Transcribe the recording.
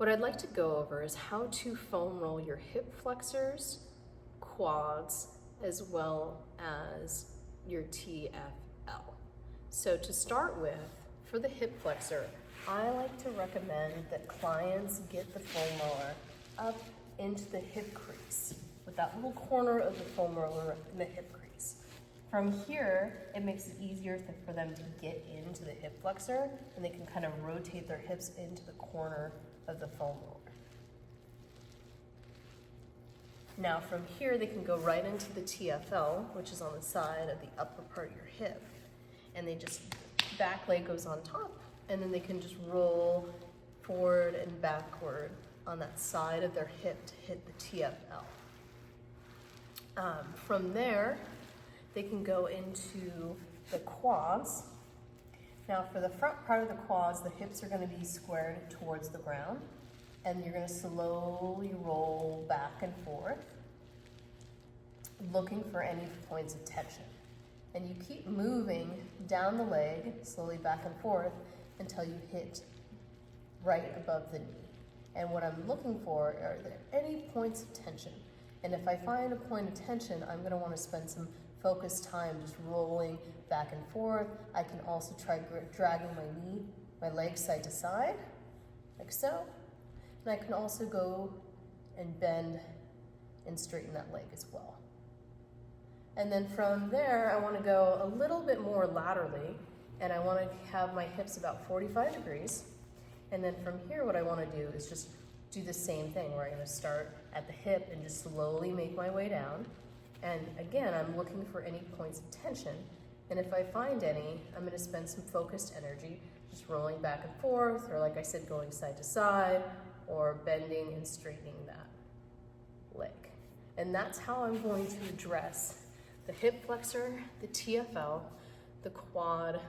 What I'd like to go over is how to foam roll your hip flexors, quads, as well as your TFL. So to start with, for the hip flexor, I like to recommend that clients get the foam roller up into the hip crease, with that little corner of the foam roller in the hip crease. From here, it makes it easier for them to get into the hip flexor, and they can kind of rotate their hips into the corner of the foam roller. Now from here, they can go right into the TFL, which is on the side of the upper part of your hip. And they just, back leg goes on top, and then they can just roll forward and backward on that side of their hip to hit the TFL. From there, they can go into the quads. Now for the front part of the quads, the hips are going to be squared towards the ground, and you're going to slowly roll back and forth, looking for any points of tension. And you keep moving down the leg, slowly back and forth, until you hit right above the knee. And what I'm looking for are there any points of tension. And if I find a point of tension, I'm going to want to spend some focused time just rolling back and forth. I can also try dragging my leg side to side, like so. And I can also go and bend and straighten that leg as well. And then from there, I want to go a little bit more laterally, and I want to have my hips about 45 degrees. And then from here, what I want to do is just do the same thing, where I'm going to start at the hip and just slowly make my way down. And again, I'm looking for any points of tension. And if I find any, I'm going to spend some focused energy just rolling back and forth, or like I said, going side to side, or bending and straightening that leg. And that's how I'm going to address the hip flexor, the TFL, the quad,